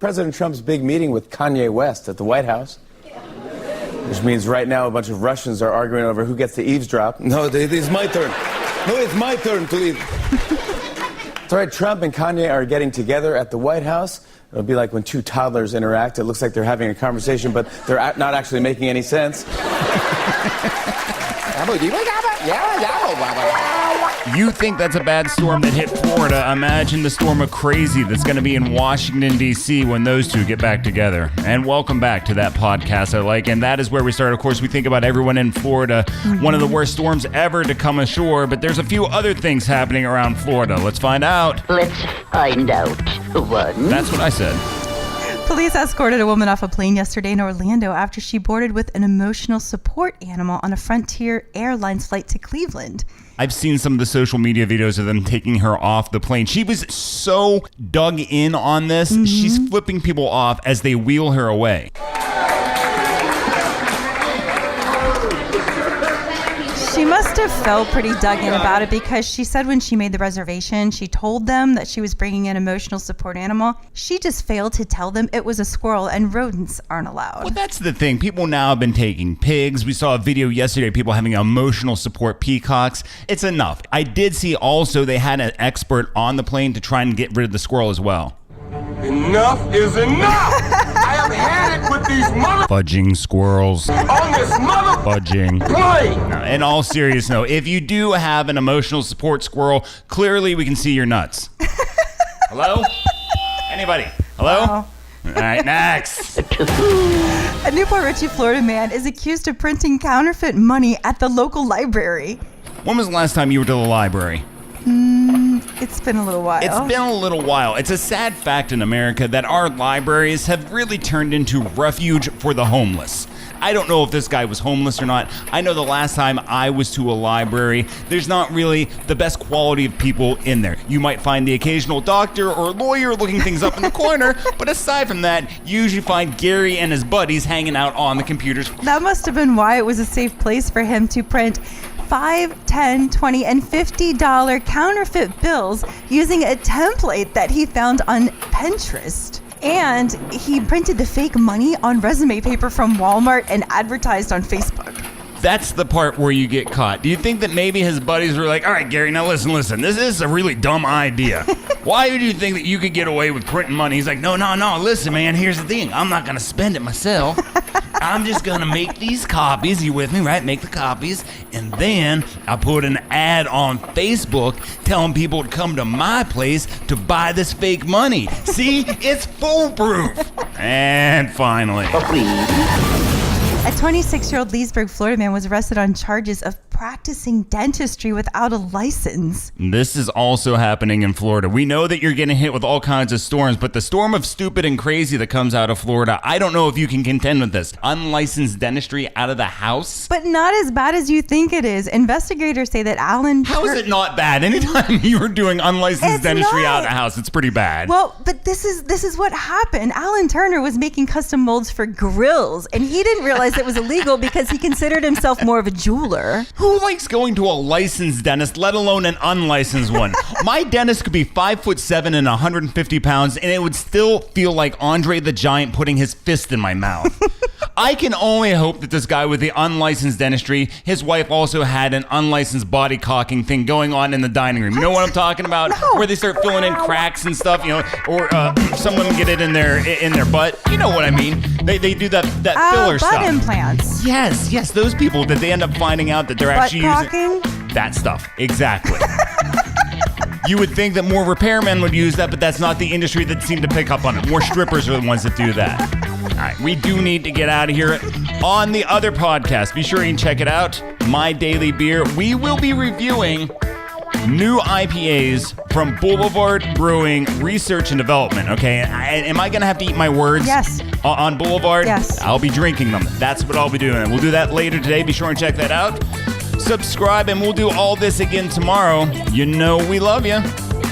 President Trump's big meeting with Kanye West at the White House. Which means right now a bunch of Russians are arguing over who gets to eavesdrop. No, it's my turn. No, it's my turn to leave. It's all right, Trump and Kanye are getting together at the White House. It'll be like when two toddlers interact. It looks like they're having a conversation, but they're not actually making any sense. You think that's a bad storm that hit Florida? Imagine the storm of crazy that's going to be in Washington, D.C. when those two get back together. And welcome back to that podcast I like. And that is where we start. Of course, we think about everyone in Florida. One of the worst storms ever to come ashore. But there's a few other things happening around Florida. Let's find out. Let's find out. One. That's what I said. Police escorted a woman off a plane yesterday in Orlando after she boarded with an emotional support animal on a Frontier Airlines flight to Cleveland. I've seen some of the social media videos of them taking her off the plane. She was so dug in on this. She's flipping people off as they wheel her away. She must have felt pretty dug in about it because she said when she made the reservation, she told them that she was bringing an emotional support animal. She just failed to tell them it was a squirrel and rodents aren't allowed. Well, that's the thing. People now have been taking pigs. We saw a video yesterday, people having emotional support peacocks. It's enough. I did see also they had an expert on the plane to try and get rid of the squirrel as well. Enough is enough! I have had it with these Fudging squirrels. on this Fudging. plane! Now, in all seriousness, though, if you do have an emotional support squirrel, clearly we can see your nuts. Hello? Anybody? Hello? Wow. All right, next. A Newport Richey, Florida man is accused of printing counterfeit money at the local library. When was the last time you were to the library? It's been a little while. It's been a little while. It's a sad fact in America that our libraries have really turned into refuge for the homeless. I don't know if this guy was homeless or not. I know the last time I was to a library, there's not really the best quality of people in there. You might find the occasional doctor or lawyer looking things up in the corner, but aside from that, you usually find Gary and his buddies hanging out on the computers. That must have been why it was a safe place for him to print $5, $10, $20, and $50 counterfeit bills using a template that he found on Pinterest. And he printed the fake money on resume paper from Walmart and advertised on Facebook. That's the part where you get caught. Do you think that maybe his buddies were like, all right, Gary, now listen, this is a really dumb idea. Why do you think that you could get away with printing money? He's like, no, listen, man, here's the thing. I'm not going to spend it myself. I'm just going to make these copies. You with me, right? Make the copies. And then I put an ad on Facebook telling people to come to my place to buy this fake money. See? It's foolproof. And finally. A 26-year-old Leesburg, Florida man was arrested on charges of practicing dentistry without a license. This is also happening in Florida. We know that you're getting hit with all kinds of storms, but the storm of stupid and crazy that comes out of Florida, I don't know if you can contend with this. Unlicensed dentistry out of the house? But not as bad as you think it is. Investigators say that Alan... How is it not bad? Anytime you're doing unlicensed dentistry out of the house, it's pretty bad. Well, but this is what happened. Alan Turner was making custom molds for grills, and he didn't realize it was illegal because he considered himself more of a jeweler. Who likes going to a licensed dentist, let alone an unlicensed one? My dentist could be 5'7" and 150 pounds, and it would still feel like Andre the Giant putting his fist in my mouth. I can only hope that this guy with the unlicensed dentistry, his wife also had an unlicensed body cocking thing going on in the dining room. You know what I'm talking about? No. Where they start filling in cracks and stuff, you know, or some women get it in their butt. You know what I mean? They do that filler butt stuff. Implants. Yes, those people that they end up finding out that they're Butt actually cocking? using that stuff. Exactly. You would think that more repairmen would use that, but that's not the industry that seemed to pick up on it. More strippers are the ones that do that. All right, we do need to get out of here. On the other podcast, be sure you can check it out, My Daily Beer. We will be reviewing new IPAs from Boulevard Brewing Research and Development, okay? Am I going to have to eat my words? Yes. On Boulevard? Yes. I'll be drinking them. That's what I'll be doing. We'll do that later today. Be sure and check that out. Subscribe, and we'll do all this again tomorrow. You know we love you.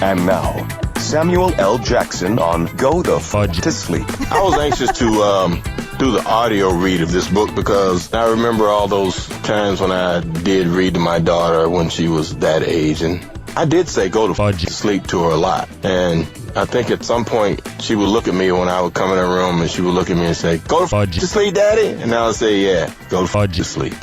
And now, Samuel L. Jackson on Go the Fudge to Sleep. I was anxious to do the audio read of this book because I remember all those times when I did read to my daughter when she was that age, and I did say go to Fudge sleep to her a lot. And I think at some point she would look at me when I would come in her room and she would look at me and say, go to Fudge. to sleep, Daddy? And I would say, yeah, go to Fudge. to sleep.